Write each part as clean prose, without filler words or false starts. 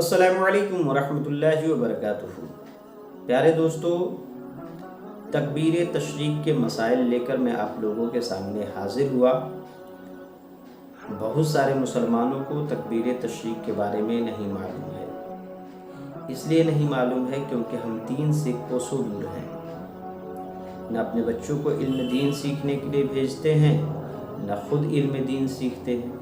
السلام علیکم ورحمۃ اللہ وبرکاتہ۔ پیارے دوستو، تکبیر تشریق کے مسائل لے کر میں آپ لوگوں کے سامنے حاضر ہوا۔ بہت سارے مسلمانوں کو تکبیر تشریق کے بارے میں نہیں معلوم ہے۔ اس لیے نہیں معلوم ہے کیونکہ ہم دین سے کوسوں دور ہیں۔ نہ اپنے بچوں کو علم دین سیکھنے کے لیے بھیجتے ہیں، نہ خود علم دین سیکھتے ہیں،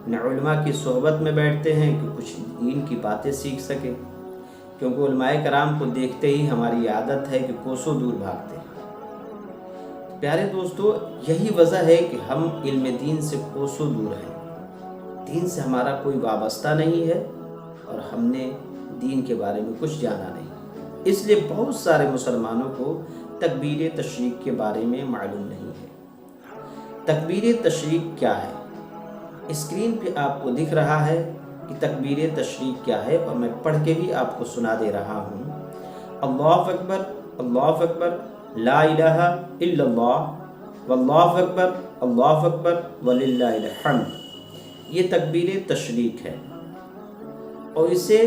نہ علماء کی صحبت میں بیٹھتے ہیں کہ کچھ دین کی باتیں سیکھ سکیں، کیونکہ علماء کرام کو دیکھتے ہی ہماری عادت ہے کہ کوسوں دور بھاگتے ہیں۔ پیارے دوستو، یہی وجہ ہے کہ ہم علم دین سے کوسوں دور ہیں۔ دین سے ہمارا کوئی وابستہ نہیں ہے اور ہم نے دین کے بارے میں کچھ جانا نہیں۔ اس لیے بہت سارے مسلمانوں کو تکبیر تشریق کے بارے میں معلوم نہیں ہے۔ تکبیر تشریق کیا ہے؟ اسکرین پہ آپ کو دکھ رہا ہے کہ تکبیر تشریق کیا ہے، اور میں پڑھ کے بھی آپ کو سنا دے رہا ہوں۔ اللہ اکبر، اللہ اکبر، لا الہ الا اللہ، واللہ اکبر، اللہ اکبر، وللہ الحمد۔ یہ تکبیر تشریق ہے، اور اسے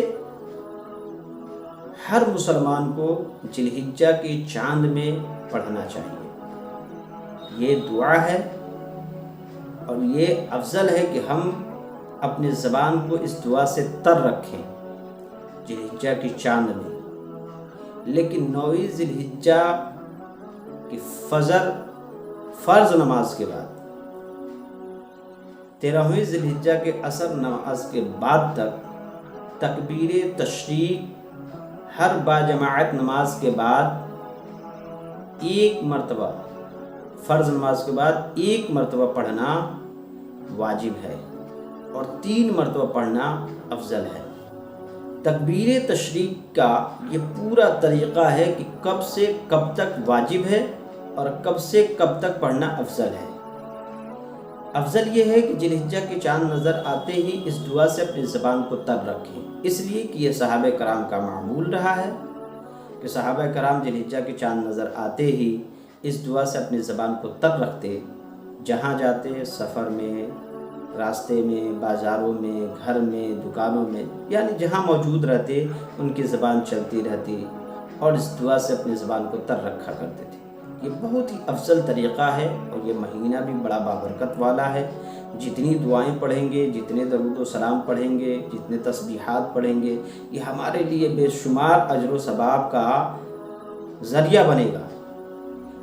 ہر مسلمان کو ذی الحجہ کے چاند میں پڑھنا چاہیے۔ یہ دعا ہے، اور یہ افضل ہے کہ ہم اپنے زبان کو اس دعا سے تر رکھیں ذی الحجہ کی چاند میں۔ لیکن 9ویں ذی الحجہ کی فرض نماز کے بعد، 13ویں ذی الحجہ کے عصر نماز کے بعد تک تکبیر تشریق ہر باجماعت نماز کے بعد ایک مرتبہ، فرض نماز کے بعد ایک مرتبہ پڑھنا واجب ہے، اور 3 مرتبہ پڑھنا افضل ہے۔ تکبیر تشریق کا یہ پورا طریقہ ہے کہ کب سے کب تک واجب ہے اور کب سے کب تک پڑھنا افضل ہے۔ افضل یہ ہے کہ ذی الحجہ کے چاند نظر آتے ہی اس دعا سے اپنی زبان کو تر رکھیں، اس لیے کہ یہ صحابہ کرام کا معمول رہا ہے کہ صحابہ کرام ذی الحجہ کے چاند نظر آتے ہی اس دعا سے اپنی زبان کو تر رکھتے، جہاں جاتے، سفر میں، راستے میں، بازاروں میں، گھر میں، دکانوں میں، یعنی جہاں موجود رہتے ان کی زبان چلتی رہتی، اور اس دعا سے اپنی زبان کو تر رکھا کرتے تھے۔ یہ بہت ہی افضل طریقہ ہے، اور یہ مہینہ بھی بڑا بابرکت والا ہے۔ جتنی دعائیں پڑھیں گے، جتنے درود و سلام پڑھیں گے، جتنے تسبیحات پڑھیں گے، یہ ہمارے لیے بے شمار اجر و ثواب کا ذریعہ بنے گا۔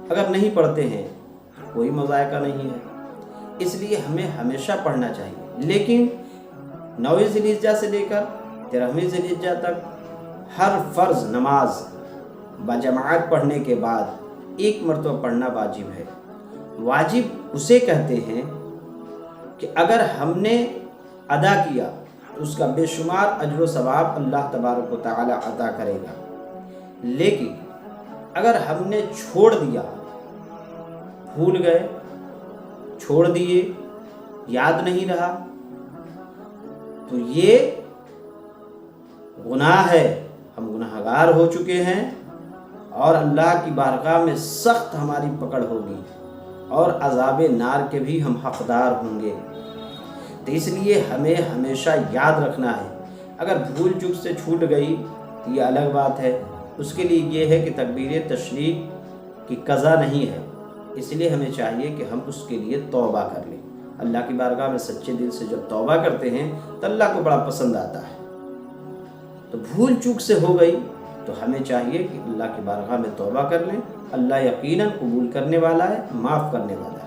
اگر نہیں پڑھتے ہیں تو کوئی مذائقہ نہیں ہے، اس لیے ہمیں ہمیشہ پڑھنا چاہیے۔ لیکن 9ویں ذی الحجہ سے لے کر 13ویں ذی الحجہ تک ہر فرض نماز باجماعت پڑھنے کے بعد ایک مرتبہ پڑھنا واجب ہے۔ واجب اسے کہتے ہیں کہ اگر ہم نے ادا کیا تو اس کا بے شمار اجر و ثواب اللہ تبارک و تعالی عطا کرے گا، لیکن اگر ہم نے چھوڑ دیا، بھول گئے، چھوڑ دیے، یاد نہیں رہا، تو یہ گناہ ہے، ہم گناہگار ہو چکے ہیں، اور اللہ کی بارگاہ میں سخت ہماری پکڑ ہوگی، اور عذاب نار کے بھی ہم حقدار ہوں گے۔ تو اس لیے ہمیں ہمیشہ یاد رکھنا ہے۔ اگر بھول چوک سے چھوٹ گئی تو یہ الگ بات ہے، اس کے لیے یہ ہے کہ تکبیر تشریق کی قضا نہیں ہے، اس لیے ہمیں چاہیے کہ ہم اس کے لیے توبہ کر لیں۔ اللہ کی بارگاہ میں سچے دل سے جب توبہ کرتے ہیں تو اللہ کو بڑا پسند آتا ہے۔ تو بھول چوک سے ہو گئی تو ہمیں چاہیے کہ اللہ کی بارگاہ میں توبہ کر لیں، اللہ یقیناً قبول کرنے والا ہے، معاف کرنے والا ہے۔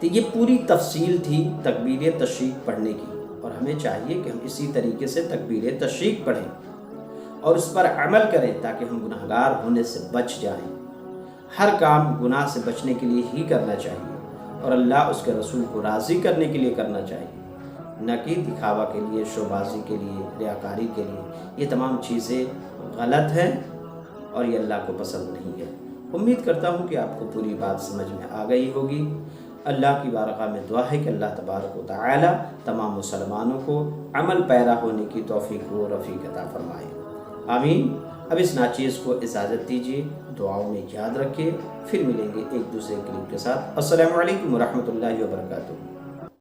تو یہ پوری تفصیل تھی تکبیر تشریق پڑھنے کی، اور ہمیں چاہیے کہ ہم اسی طریقے سے تکبیر تشریق پڑھیں اور اس پر عمل کریں تاکہ ہم گناہگار ہونے سے بچ جائیں۔ ہر کام گناہ سے بچنے کے لیے ہی کرنا چاہیے، اور اللہ اس کے رسول کو راضی کرنے کے لیے کرنا چاہیے، نہ کہ دکھاوا کے لیے، شو بازی کے لیے، ریاکاری کے لیے۔ یہ تمام چیزیں غلط ہیں اور یہ اللہ کو پسند نہیں ہے۔ امید کرتا ہوں کہ آپ کو پوری بات سمجھ میں آ گئی ہوگی۔ اللہ کی بارگاہ میں دعا ہے کہ اللہ تبارک و تعالی تمام مسلمانوں کو عمل پیرا ہونے کی توفیق و رفیق عطا فرمائے، آمین۔ اب اس ناچیز کو اجازت دیجیے، دعاؤں میں یاد رکھیے، پھر ملیں گے ایک دوسرے کلپ کے ساتھ۔ السلام علیکم ورحمۃ اللہ وبرکاتہ۔